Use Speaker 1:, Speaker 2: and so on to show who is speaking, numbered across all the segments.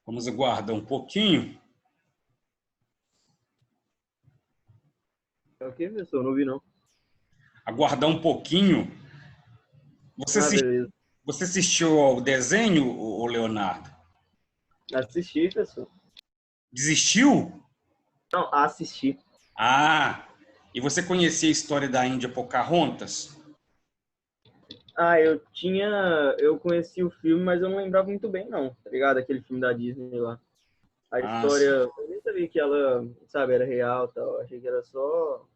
Speaker 1: Vamos aguardar um pouquinho.
Speaker 2: É o que, professor? Não vi, não.
Speaker 1: Aguardar um pouquinho. Você,
Speaker 2: Ah, beleza.
Speaker 1: você assistiu ao desenho, Leonardo?
Speaker 2: Assisti, professor.
Speaker 1: Desistiu?
Speaker 2: Não, assisti.
Speaker 1: Ah, e você conhecia a história da Índia Pocahontas?
Speaker 2: Ah, eu conheci o filme, mas eu não lembrava muito bem, não, tá ligado? Aquele filme da Disney lá. A
Speaker 1: Ah, sim.
Speaker 2: história, eu nem sabia que ela, sabe, era real e tal. Achei que era só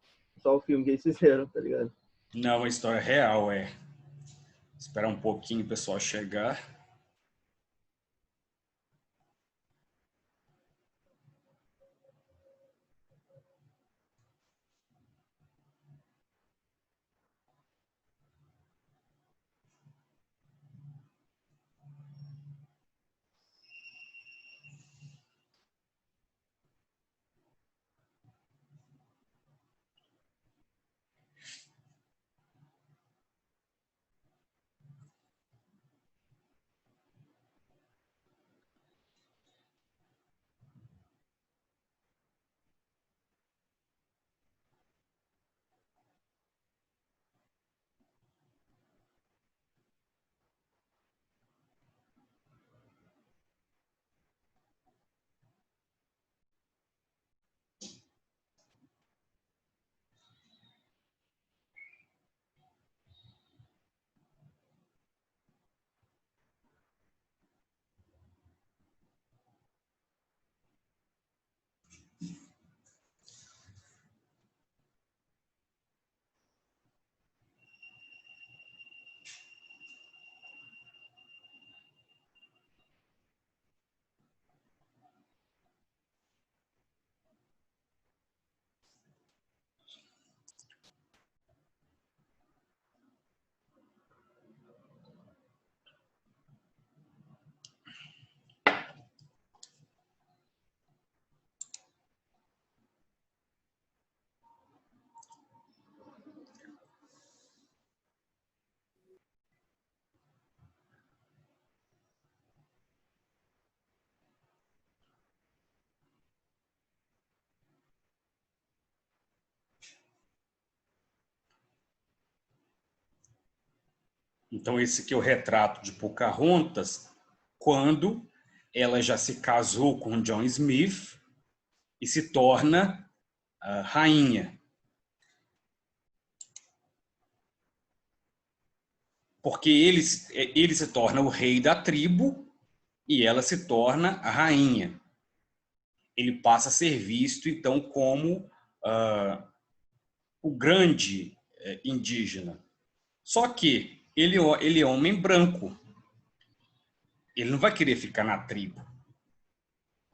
Speaker 2: o filme que eles fizeram, tá ligado?
Speaker 1: Não, a história real é. Esperar um pouquinho o pessoal chegar. Então, esse aqui é o retrato de Pocahontas, quando ela já se casou com John Smith e se torna a rainha. Porque ele se torna o rei da tribo e ela se torna a rainha. Ele passa a ser visto, então, como o grande indígena. Só que ele é homem branco. Ele não vai querer ficar na tribo.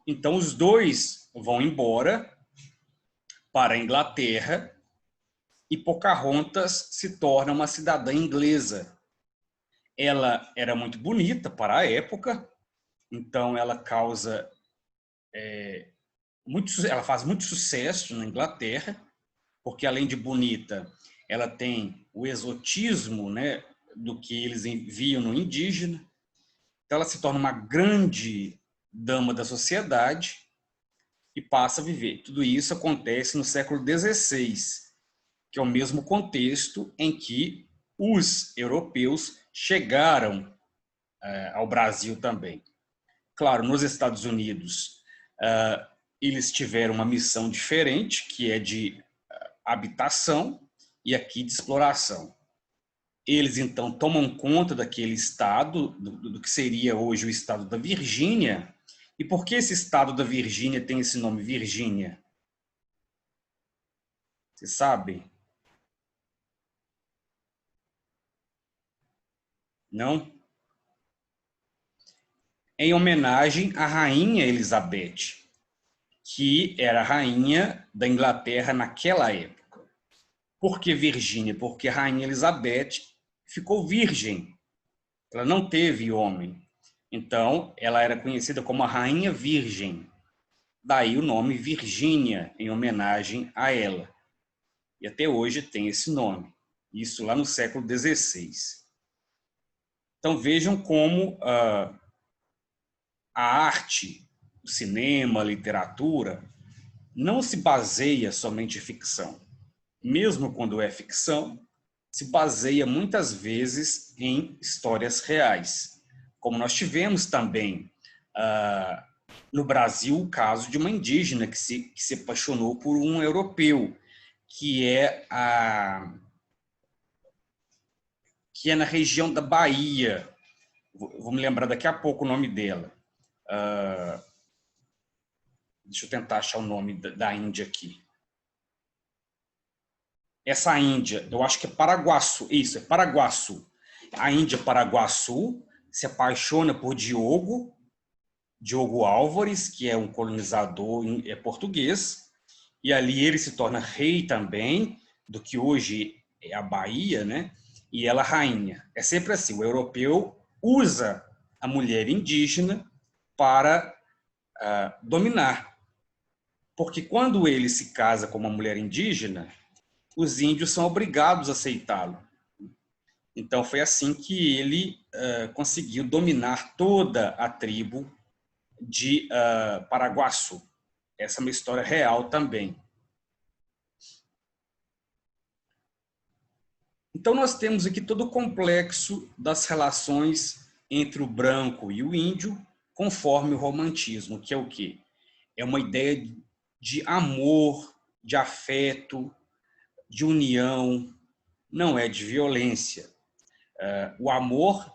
Speaker 1: Então, os dois vão embora para a Inglaterra e Pocahontas se torna uma cidadã inglesa. Ela era muito bonita para a época, então ela causa ela faz muito sucesso na Inglaterra, porque além de bonita, ela tem o exotismo, né, do que eles viam no indígena. Então ela se torna uma grande dama da sociedade e passa a viver. Tudo isso acontece no século XVI, que é o mesmo contexto em que os europeus chegaram ao Brasil também. Claro, nos Estados Unidos, eles tiveram uma missão diferente, que é de habitação e aqui de exploração. Eles, então, tomam conta daquele estado, do que seria hoje o estado da Virgínia. E por que esse estado da Virgínia tem esse nome, Virgínia? Vocês sabem? Não? Em homenagem à rainha Elizabeth, que era a rainha da Inglaterra naquela época. Por que Virgínia? Porque a rainha Elizabeth ficou virgem. Ela não teve homem. Então, ela era conhecida como a Rainha Virgem. Daí o nome Virgínia, em homenagem a ela. E até hoje tem esse nome. Isso lá no século XVI. Então, vejam como a arte o cinema, a literatura, não se baseia somente em ficção. Mesmo quando é ficção, se baseia muitas vezes em histórias reais. Como nós tivemos também no Brasil o caso de uma indígena que se apaixonou por um europeu, que é na região da Bahia. Vou me lembrar daqui a pouco o nome dela. Deixa eu tentar achar o nome da Índia aqui. Essa Índia, eu acho que é Paraguaçu. Isso, é Paraguaçu. A Índia Paraguaçu se apaixona por Diogo Álvares, que é um colonizador português, e ali ele se torna rei também, do que hoje é a Bahia, né? E ela rainha. É sempre assim, o europeu usa a mulher indígena para dominar. Porque quando ele se casa com uma mulher indígena, os índios são obrigados a aceitá-lo. Então foi assim que ele conseguiu dominar toda a tribo de Paraguaçu. Essa é uma história real também. Então nós temos aqui todo o complexo das relações entre o branco e o índio, conforme o romantismo, que é o quê? É uma ideia de amor, de afeto, de união, não é de violência. O amor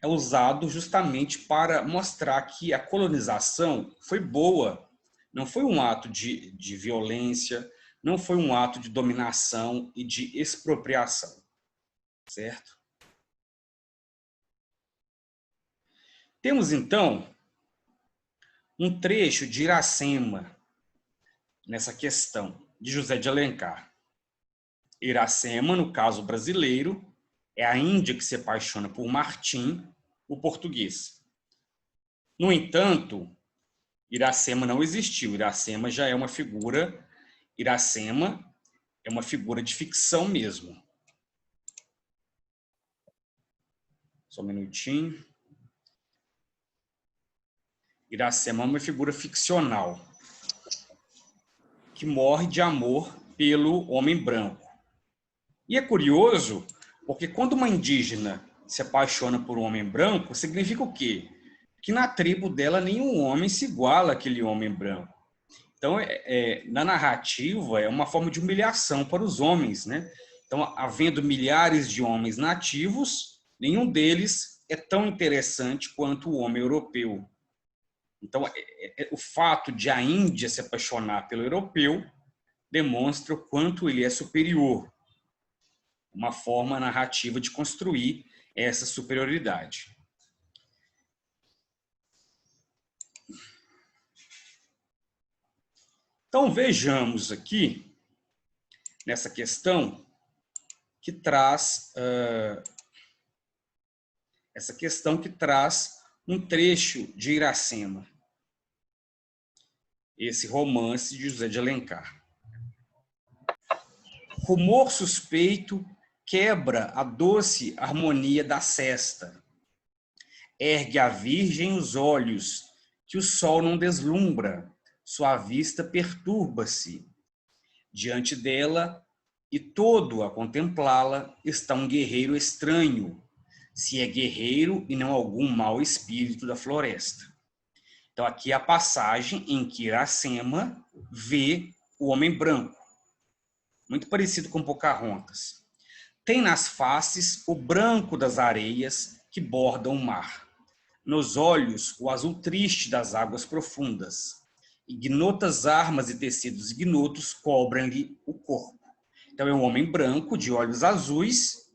Speaker 1: é usado justamente para mostrar que a colonização foi boa, não foi um ato de violência, não foi um ato de dominação e de expropriação, certo? Temos, então, um trecho de Iracema nessa questão, de José de Alencar. Iracema, no caso brasileiro, é a Índia que se apaixona por Martim, o português. No entanto, Iracema não existiu. Iracema já é uma figura. Iracema é uma figura de ficção mesmo. Só um minutinho. Iracema é uma figura ficcional que morre de amor pelo homem branco. E é curioso, porque quando uma indígena se apaixona por um homem branco, significa o quê? Que na tribo dela nenhum homem se iguala àquele homem branco. Então, na narrativa, é uma forma de humilhação para os homens, né? Então, havendo milhares de homens nativos, nenhum deles é tão interessante quanto o homem europeu. Então, o fato de a Índia se apaixonar pelo europeu demonstra o quanto ele é superior. Uma forma narrativa de construir essa superioridade. Então, vejamos aqui, nessa questão, que traz um trecho de Iracema, esse romance de José de Alencar. Rumor suspeito quebra a doce harmonia da sesta. Ergue a virgem os olhos, que o sol não deslumbra, sua vista perturba-se. Diante dela, e todo a contemplá-la, está um guerreiro estranho, se é guerreiro e não algum mau espírito da floresta. Então, aqui é a passagem em que Iracema vê o homem branco, muito parecido com Pocahontas. Tem nas faces o branco das areias que bordam o mar. Nos olhos, o azul triste das águas profundas. Ignotas armas e tecidos ignotos cobrem-lhe o corpo. Então, é um homem branco, de olhos azuis,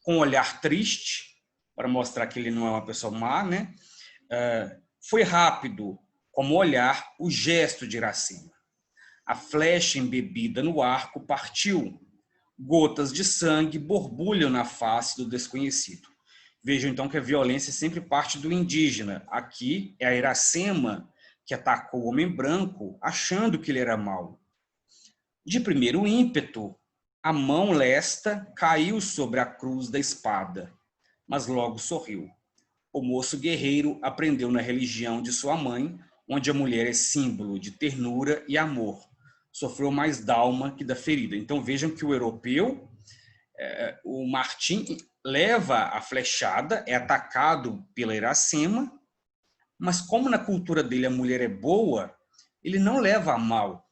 Speaker 1: com um olhar triste, para mostrar que ele não é uma pessoa má, né? Foi rápido, como olhar, o gesto de Iracema. A flecha embebida no arco partiu. Gotas de sangue borbulham na face do desconhecido. Vejam, então, que a violência sempre parte do indígena. Aqui é a Iracema que atacou o homem branco, achando que ele era mau. De primeiro ímpeto, a mão lesta caiu sobre a cruz da espada, mas logo sorriu. O moço guerreiro aprendeu na religião de sua mãe, onde a mulher é símbolo de ternura e amor. Sofreu mais da alma que da ferida. Então vejam que o europeu, o Martim leva a flechada, é atacado pela Iracema, mas como na cultura dele a mulher é boa, ele não leva a mal.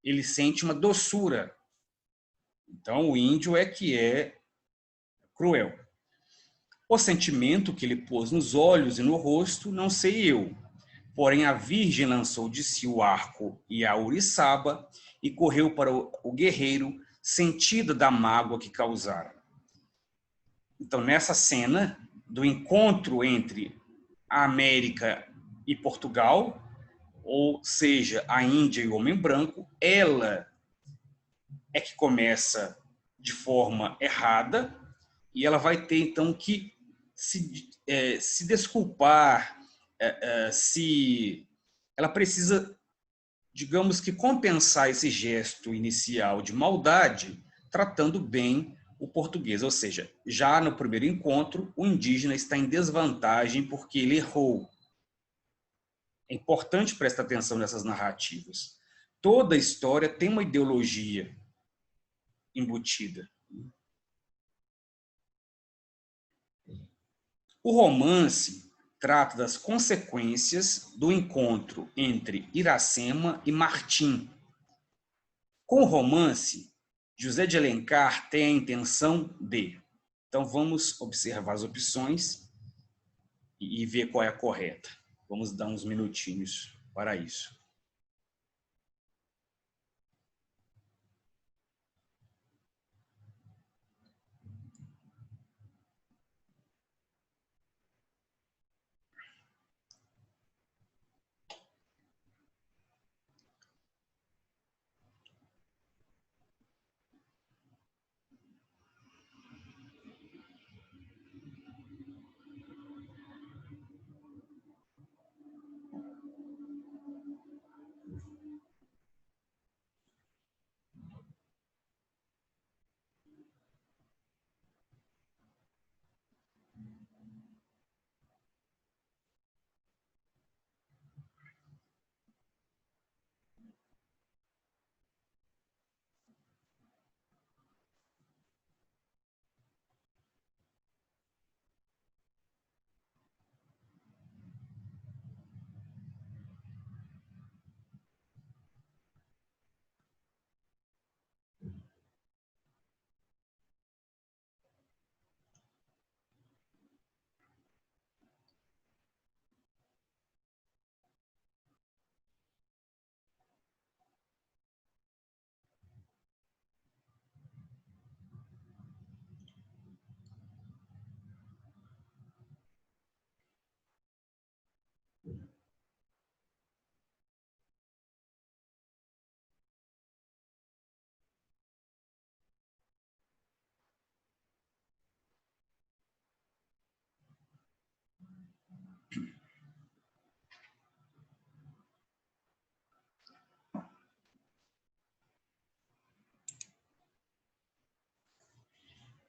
Speaker 1: Ele sente uma doçura. Então o índio é que é cruel. O sentimento que ele pôs nos olhos e no rosto, não sei eu. Porém a virgem lançou de si o arco e a ouriçaba e correu para o guerreiro, sentida da mágoa que causara. Então, nessa cena do encontro entre a América e Portugal, ou seja, a Índia e o homem branco, ela é que começa de forma errada e ela vai ter, então, que se desculpar, ela precisa, digamos que, compensar esse gesto inicial de maldade, tratando bem o português. Ou seja, já no primeiro encontro, o indígena está em desvantagem porque ele errou. É importante prestar atenção nessas narrativas. Toda história tem uma ideologia embutida. O romance trata das consequências do encontro entre Iracema e Martim. Com o romance, José de Alencar tem a intenção de... Então, vamos observar as opções e ver qual é a correta. Vamos dar uns minutinhos para isso.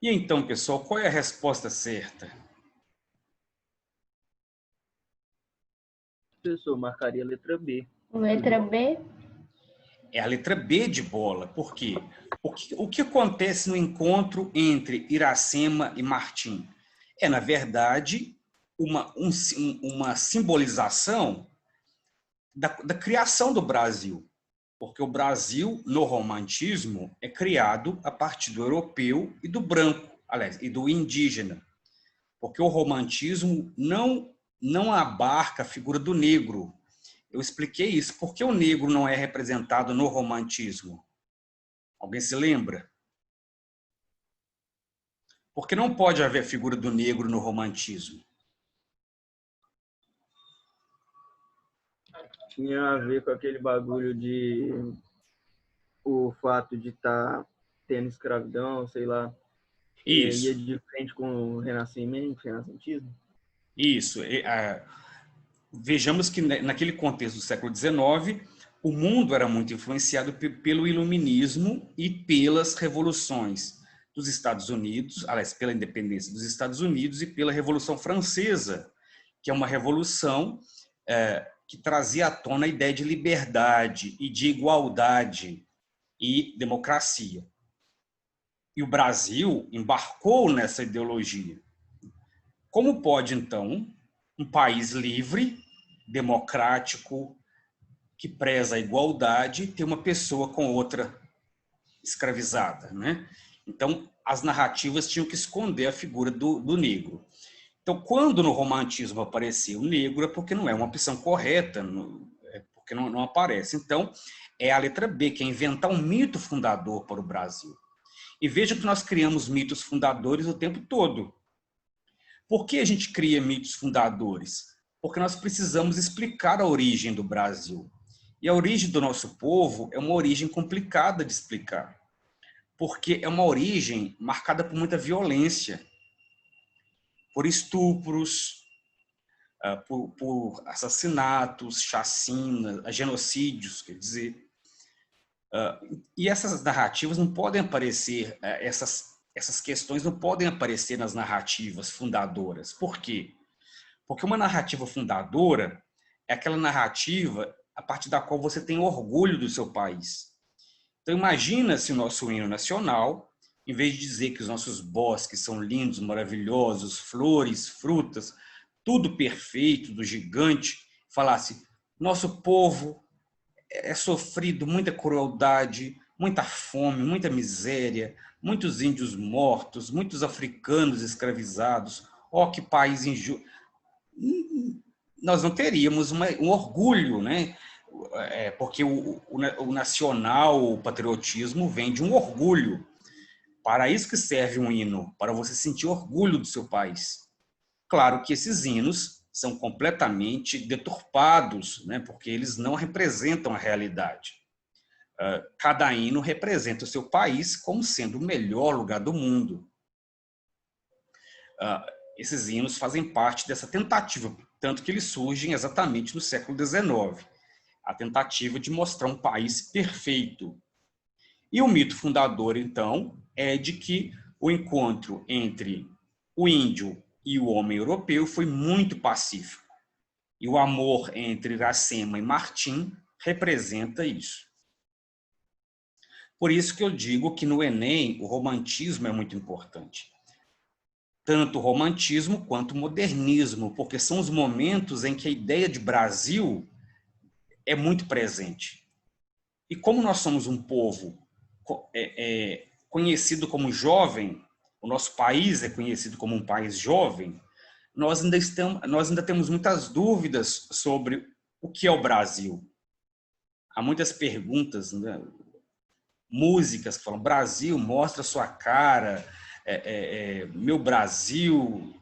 Speaker 1: E então, pessoal, qual é a resposta certa?
Speaker 2: Professor, marcaria a letra B.
Speaker 3: Letra B?
Speaker 1: É a letra B de bola. Por quê? O que acontece no encontro entre Iracema e Martim? É, na verdade, uma simbolização da criação do Brasil. Porque o Brasil, no romantismo, é criado a partir do europeu e do branco, aliás, e do indígena. Porque o romantismo não abarca a figura do negro. Eu expliquei isso. Por que o negro não é representado no romantismo? Alguém se lembra? Porque não pode haver a figura do negro no romantismo.
Speaker 2: Tinha a ver com aquele bagulho de o fato de estar tendo escravidão, sei lá, ia
Speaker 1: Isso,
Speaker 2: de frente com o renascentismo.
Speaker 1: isso. Vejamos que naquele contexto do século XIX, o mundo era muito influenciado pelo iluminismo e pelas revoluções dos Estados Unidos, aliás, pela independência dos Estados Unidos e pela Revolução Francesa, que é uma revolução que trazia à tona a ideia de liberdade e de igualdade e democracia. E o Brasil embarcou nessa ideologia. Como pode, então, um país livre, democrático, que preza a igualdade, ter uma pessoa com outra escravizada, né? Então, as narrativas tinham que esconder a figura do negro. Então, quando no romantismo aparecia o negro, é porque não é uma opção correta, é porque não aparece. Então, é a letra B, que é inventar um mito fundador para o Brasil. E veja que nós criamos mitos fundadores o tempo todo. Por que a gente cria mitos fundadores? Porque nós precisamos explicar a origem do Brasil. E a origem do nosso povo é uma origem complicada de explicar, porque é uma origem marcada por muita violência, por estupros, por assassinatos, chacinas, genocídios, quer dizer. E essas narrativas não podem aparecer, essas questões não podem aparecer nas narrativas fundadoras. Por quê? Porque uma narrativa fundadora é aquela narrativa a partir da qual você tem orgulho do seu país. Então imagina se o nosso hino nacional, em vez de dizer que os nossos bosques são lindos, maravilhosos, flores, frutas, tudo perfeito, do gigante, falasse: nosso povo é sofrido muita crueldade, muita fome, muita miséria, muitos índios mortos, muitos africanos escravizados. Oh, que país injusto! Nós não teríamos um orgulho, né? Porque o nacional, o patriotismo vem de um orgulho. Para isso que serve um hino, para você sentir orgulho do seu país. Claro que esses hinos são completamente deturpados, né? Porque eles não representam a realidade. Cada hino representa o seu país como sendo o melhor lugar do mundo. Esses hinos fazem parte dessa tentativa, tanto que eles surgem exatamente no século XIX, a tentativa de mostrar um país perfeito. E o mito fundador, então, é de que o encontro entre o índio e o homem europeu foi muito pacífico. E o amor entre Iracema e Martim representa isso. Por isso que eu digo que no Enem o romantismo é muito importante. Tanto o romantismo quanto o modernismo, porque são os momentos em que a ideia de Brasil é muito presente. E como nós somos um povo conhecido como jovem, o nosso país é conhecido como um país jovem, nós ainda temos muitas dúvidas sobre o que é o Brasil. Há muitas perguntas, né? Músicas que falam: Brasil, mostra sua cara, meu Brasil.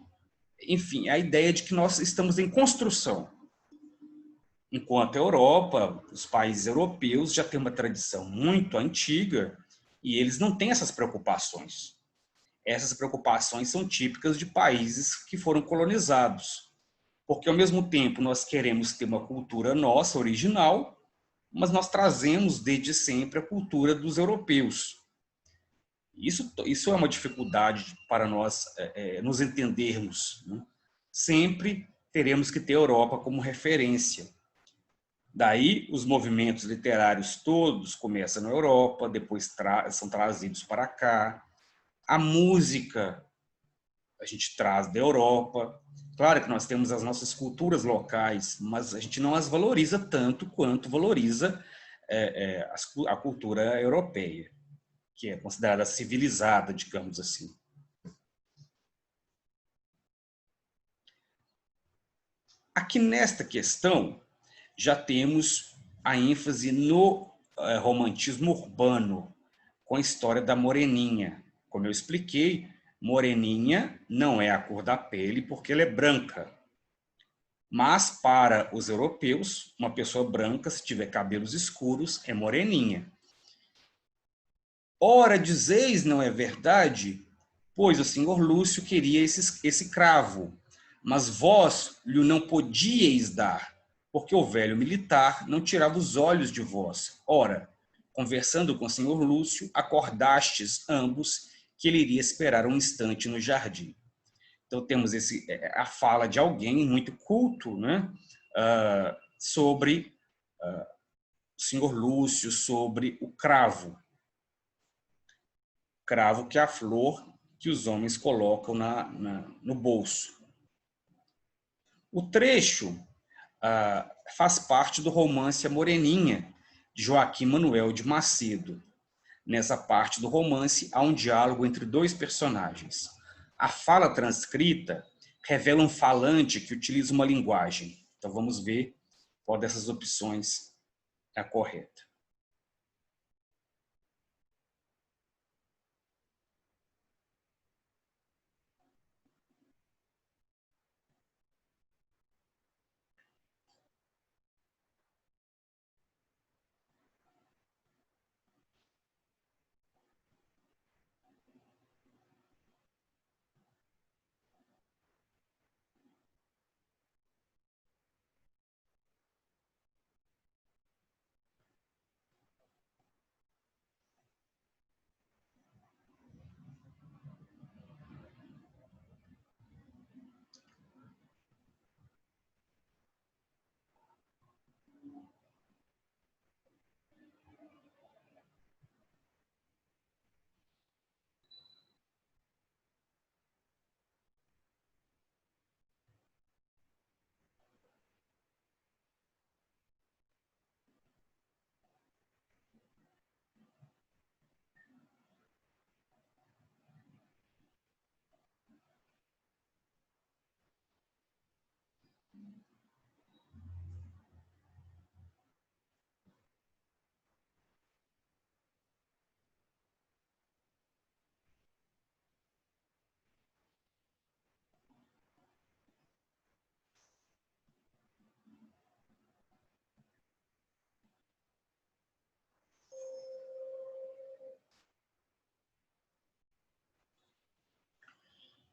Speaker 1: Enfim, a ideia de que nós estamos em construção. Enquanto a Europa, os países europeus já têm uma tradição muito antiga e eles não têm essas preocupações. Essas preocupações são típicas de países que foram colonizados. Porque, ao mesmo tempo, nós queremos ter uma cultura nossa, original, mas nós trazemos desde sempre a cultura dos europeus. Isso é uma dificuldade para nós nos entendermos, né? Sempre teremos que ter a Europa como referência. Daí, os movimentos literários todos começam na Europa, depois são trazidos para cá. A música a gente traz da Europa. Claro que nós temos as nossas culturas locais, mas a gente não as valoriza tanto quanto valoriza a cultura europeia, que é considerada civilizada, digamos assim. Aqui nesta questão, já temos a ênfase no romantismo urbano, com a história da moreninha. Como eu expliquei, moreninha não é a cor da pele porque ela é branca. Mas para os europeus, uma pessoa branca, se tiver cabelos escuros, é moreninha. Ora, dizeis, não é verdade? Pois o senhor Lúcio queria esse cravo, mas vós lhe não podíeis dar, porque o velho militar não tirava os olhos de vós. Ora, conversando com o senhor Lúcio, acordastes ambos que ele iria esperar um instante no jardim. Então temos a fala de alguém muito culto, né? sobre o senhor Lúcio, sobre o cravo. Cravo, que é a flor que os homens colocam no bolso. O trecho faz parte do romance A Moreninha, de Joaquim Manuel de Macedo. Nessa parte do romance, há um diálogo entre dois personagens. A fala transcrita revela um falante que utiliza uma linguagem. Então, vamos ver qual dessas opções é a correta.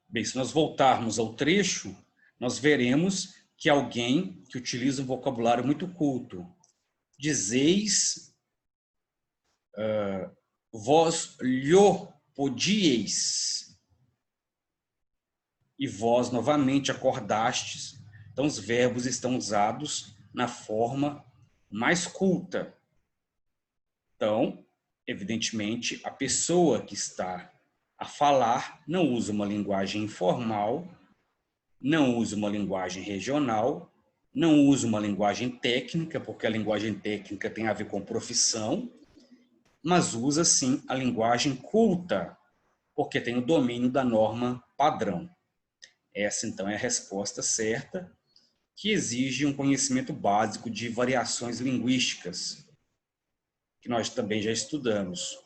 Speaker 1: Bem, se nós voltarmos ao trecho, nós veremos que alguém que utiliza um vocabulário muito culto. Dizeis, vós lho podieis, e vós novamente acordastes. Então, os verbos estão usados na forma mais culta. Então, evidentemente, a pessoa que está a falar não usa uma linguagem informal, não usa uma linguagem regional, não usa uma linguagem técnica, porque a linguagem técnica tem a ver com profissão, mas usa sim a linguagem culta, porque tem o domínio da norma padrão. Essa então é a resposta certa, que exige um conhecimento básico de variações linguísticas, que nós também já estudamos.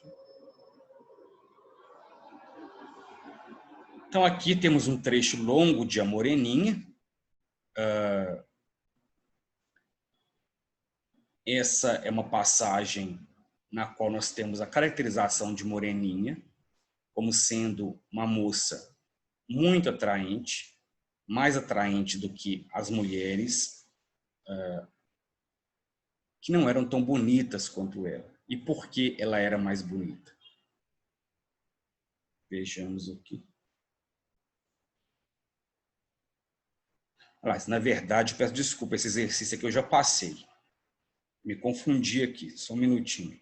Speaker 1: Então aqui temos um trecho longo de A Moreninha. Essa é uma passagem na qual nós temos a caracterização de Moreninha como sendo uma moça muito atraente, mais atraente do que as mulheres que não eram tão bonitas quanto ela. E por que ela era mais bonita? Vejamos aqui. Na verdade, peço desculpa, esse exercício aqui eu já passei. Me confundi aqui, só um minutinho.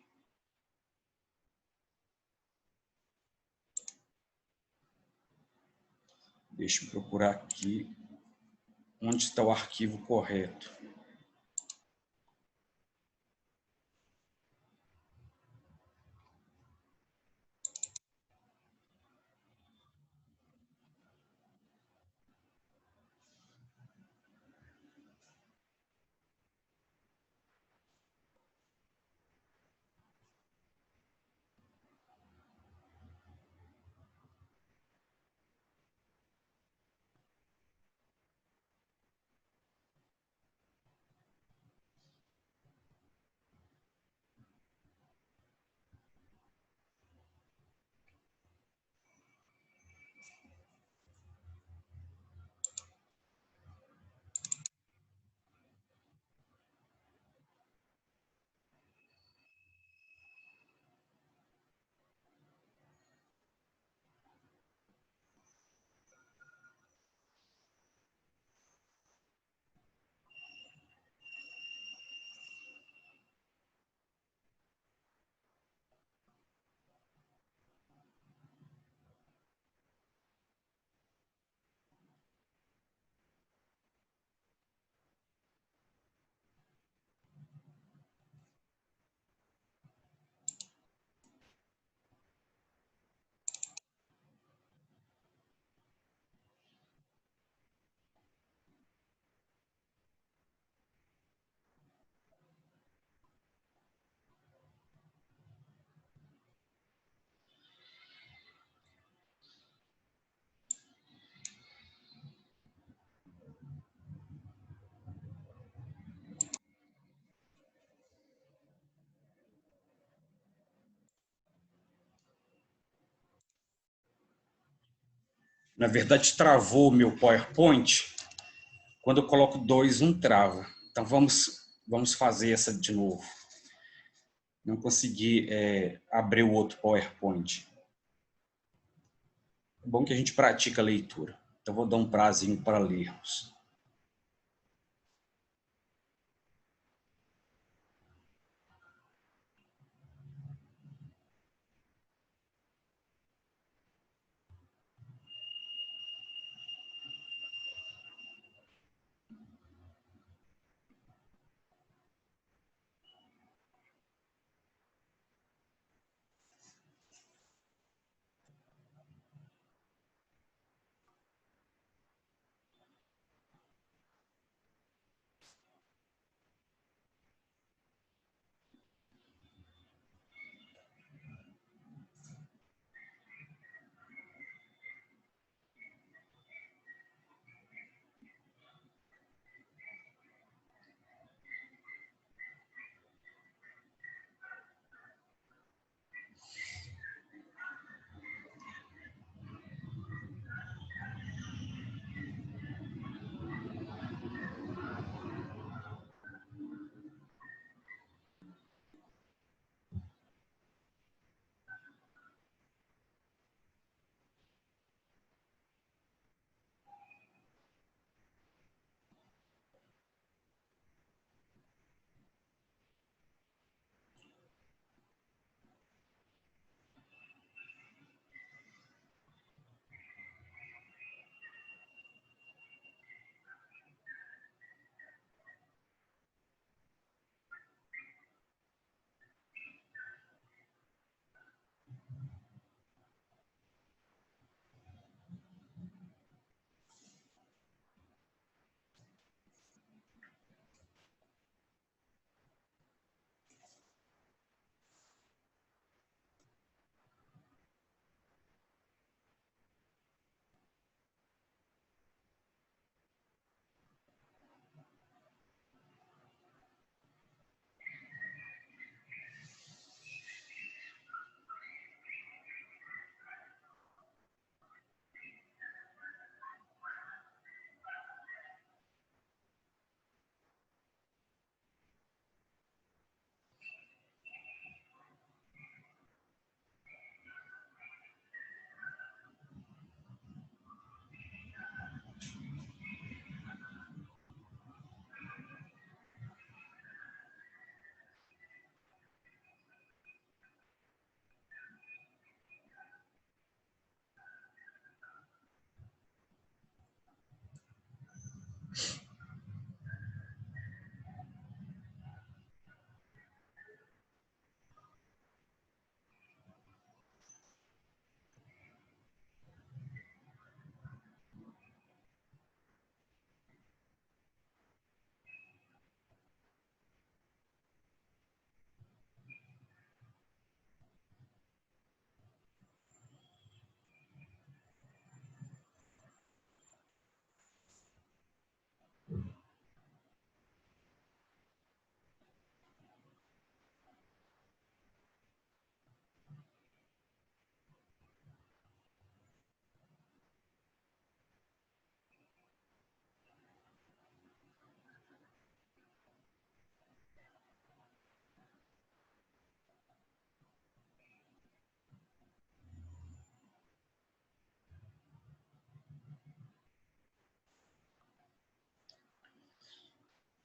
Speaker 1: Deixa eu procurar aqui onde está o arquivo correto. Na verdade, travou o meu PowerPoint. Quando eu coloco 2, um trava. Então, vamos fazer essa de novo. Não consegui abrir o outro PowerPoint. É bom que a gente pratica a leitura. Então, vou dar um prazinho para lermos.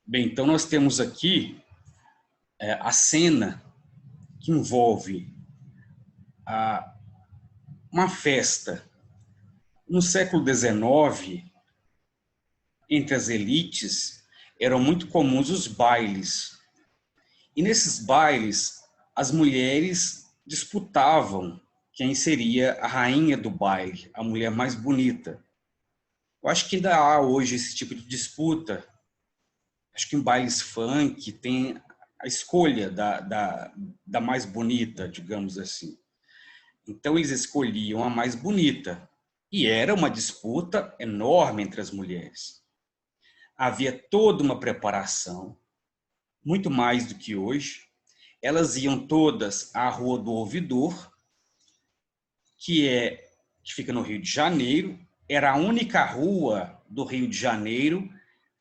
Speaker 1: Bem, então nós temos aqui a cena que envolve uma festa. No século XIX, entre as elites, eram muito comuns os bailes. E nesses bailes, as mulheres disputavam quem seria a rainha do baile, a mulher mais bonita. Eu acho que ainda há hoje esse tipo de disputa. Acho que em bailes funk tem a escolha da mais bonita, digamos assim. Então, eles escolhiam a mais bonita. E era uma disputa enorme entre as mulheres. Havia toda uma preparação, muito mais do que hoje. Elas iam todas à Rua do Ouvidor, que fica no Rio de Janeiro. era a única rua do Rio de Janeiro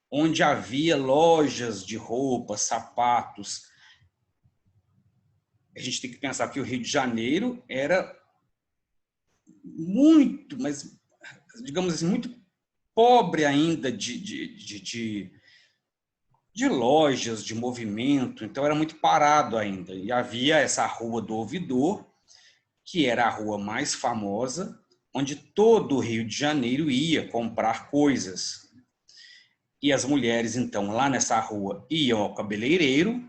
Speaker 1: onde havia lojas de roupas, sapatos. A gente tem que pensar que o Rio de Janeiro era muito, mas digamos assim, muito pobre ainda de lojas, de movimento, então era muito parado ainda. E havia essa Rua do Ouvidor, que era a rua mais famosa, onde todo o Rio de Janeiro ia comprar coisas. E as mulheres, então, lá nessa rua, iam ao cabeleireiro.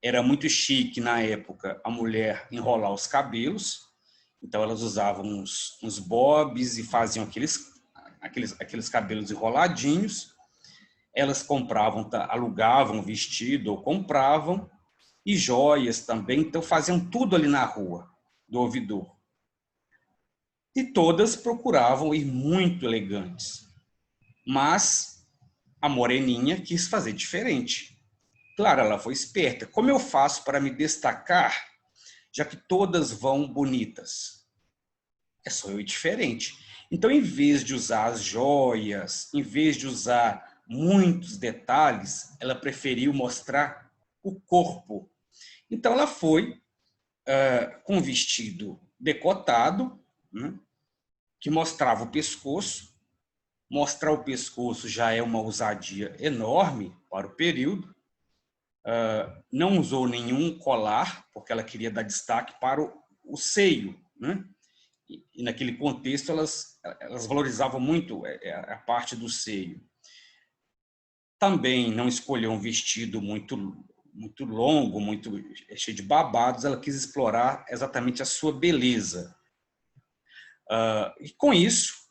Speaker 1: Era muito chique, na época, a mulher enrolar os cabelos. Então, elas usavam uns bobs e faziam aqueles cabelos enroladinhos. Elas compravam, alugavam vestido ou compravam, e joias também. Então, faziam tudo ali na rua do ouvidor. E todas procuravam ir muito elegantes. Mas a moreninha quis fazer diferente. Claro, ela foi esperta. Como eu faço para me destacar, já que todas vão bonitas? É só eu ir diferente. Então, em vez de usar as joias, em vez de usar muitos detalhes, ela preferiu mostrar o corpo. Então, ela foi com um vestido decotado, né, que mostrava o pescoço. Mostrar o pescoço já é uma ousadia enorme para o período. Não usou nenhum colar, porque ela queria dar destaque para o seio, né? E naquele contexto elas valorizavam muito a parte do seio. Também não escolheu um vestido muito longo, muito cheio de babados. Ela quis explorar exatamente a sua beleza. E com isso,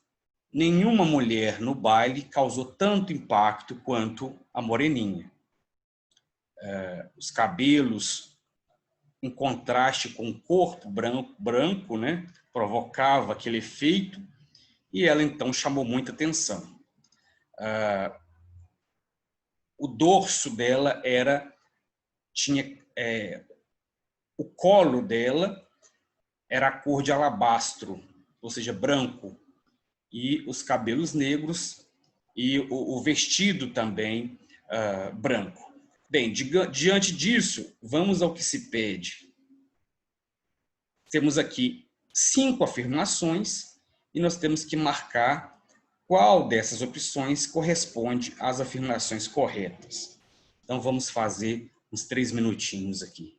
Speaker 1: nenhuma mulher no baile causou tanto impacto quanto a moreninha. Os cabelos em contraste com o corpo branco, né, provocava aquele efeito, e ela então chamou muita atenção. O dorso dela tinha o colo dela era a cor de alabastro, ou seja, branco, e os cabelos negros, e o vestido também branco. Bem, diante disso, vamos ao que se pede. Temos aqui 5 afirmações e nós temos que marcar qual dessas opções corresponde às afirmações corretas. Então, vamos fazer uns 3 minutinhos aqui.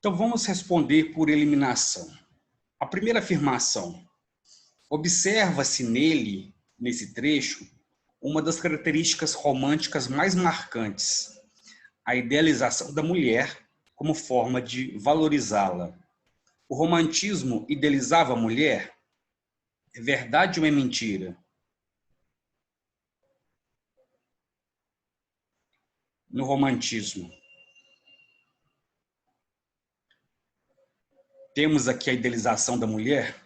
Speaker 1: Então, vamos responder por eliminação. A primeira afirmação. Observa-se nesse trecho, uma das características românticas mais marcantes, a idealização da mulher como forma de valorizá-la. O romantismo idealizava a mulher? É verdade ou é mentira? No romantismo, temos aqui a idealização da mulher?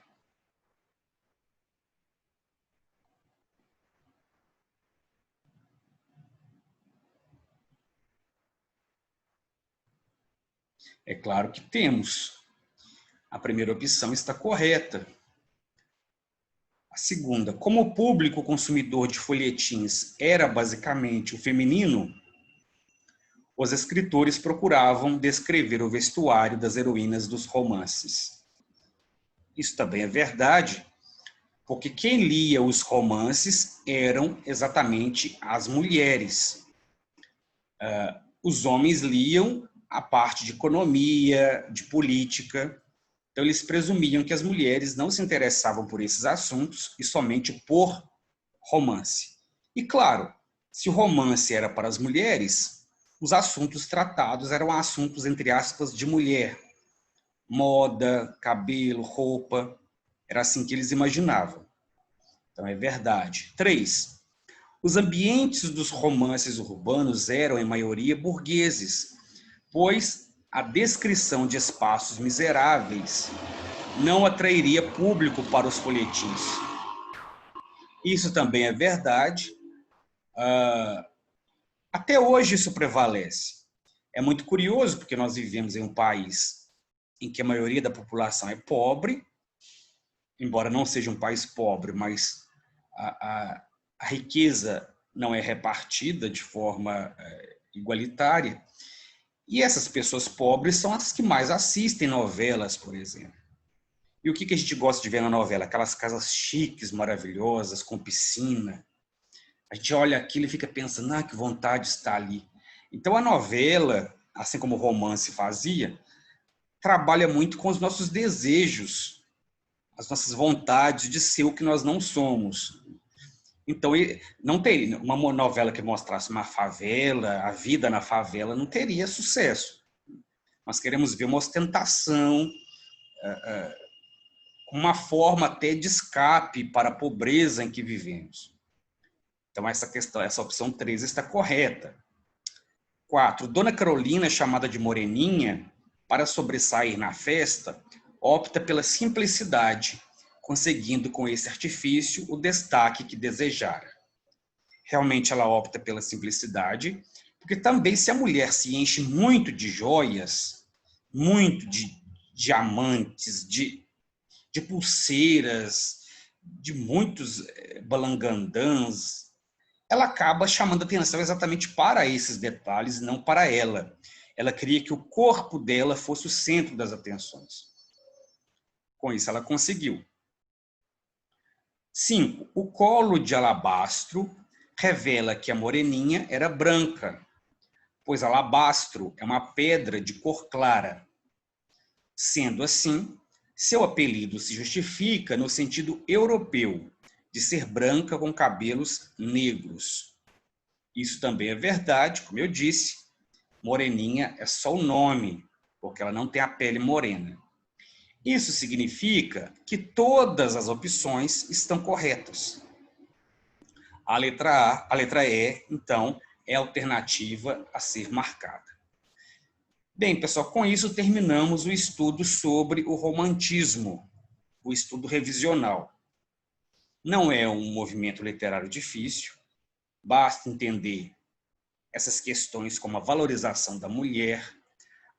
Speaker 1: É claro que temos. A primeira opção está correta. A segunda, como o público consumidor de folhetins era basicamente o feminino, os escritores procuravam descrever o vestuário das heroínas dos romances. Isso também é verdade, porque quem lia os romances eram exatamente as mulheres. Os homens liam a parte de economia, de política. Então, eles presumiam que as mulheres não se interessavam por esses assuntos e somente por romance. E, claro, se o romance era para as mulheres, os assuntos tratados eram assuntos, entre aspas, de mulher. Moda, cabelo, roupa. Era assim que eles imaginavam. Então, é verdade. 3. Os ambientes dos romances urbanos eram, em maioria, burgueses, pois a descrição de espaços miseráveis não atrairia público para os folhetins. Isso também é verdade. Até hoje isso prevalece. É muito curioso, porque nós vivemos em um país em que a maioria da população é pobre, embora não seja um país pobre, mas a riqueza não é repartida de forma igualitária. E essas pessoas pobres são as que mais assistem novelas, por exemplo. E o que a gente gosta de ver na novela? Aquelas casas chiques, maravilhosas, com piscina. A gente olha aquilo e fica pensando, que vontade de estar ali. Então a novela, assim como o romance fazia, trabalha muito com os nossos desejos, as nossas vontades de ser o que nós não somos. Então, não teria uma novela que mostrasse uma favela, a vida na favela, não teria sucesso. Nós queremos ver uma ostentação, uma forma até de escape para a pobreza em que vivemos. Então, essa opção 3 está correta. 4. Dona Carolina, chamada de Moreninha, para sobressair na festa, opta pela simplicidade, conseguindo com esse artifício o destaque que desejara. Realmente ela opta pela simplicidade, porque também se a mulher se enche muito de joias, muito de diamantes, de pulseiras, de muitos balangandãs, ela acaba chamando atenção exatamente para esses detalhes, não para ela. Ela queria que o corpo dela fosse o centro das atenções. Com isso, ela conseguiu. 5. O colo de alabastro revela que a moreninha era branca, pois alabastro é uma pedra de cor clara. Sendo assim, seu apelido se justifica no sentido europeu, de ser branca com cabelos negros. Isso também é verdade, como eu disse, moreninha é só o nome, porque ela não tem a pele morena. Isso significa que todas as opções estão corretas. A letra E, então, é a alternativa a ser marcada. Bem, pessoal, com isso terminamos o estudo sobre o romantismo, o estudo revisional. Não é um movimento literário difícil, basta entender essas questões como a valorização da mulher,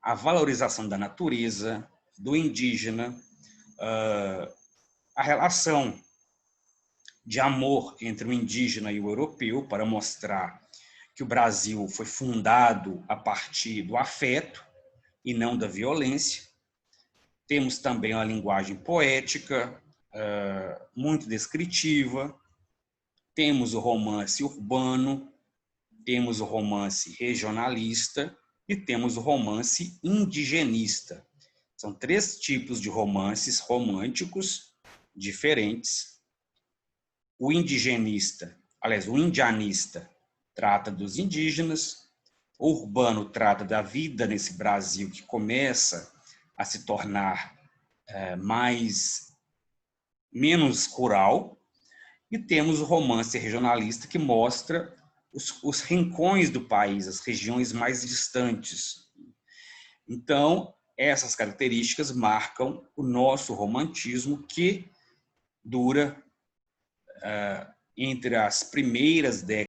Speaker 1: a valorização da natureza, do indígena, a relação de amor entre o indígena e o europeu, para mostrar que o Brasil foi fundado a partir do afeto e não da violência. Temos também uma linguagem poética, muito descritiva. Temos o romance urbano, temos o romance regionalista e temos o romance indigenista. São 3 tipos de romances românticos diferentes. O indigenista, aliás, o indianista trata dos indígenas, o urbano trata da vida nesse Brasil que começa a se tornar menos rural, e temos o romance regionalista que mostra os rincões do país, as regiões mais distantes. Então, essas características marcam o nosso romantismo, que dura entre as primeiras décadas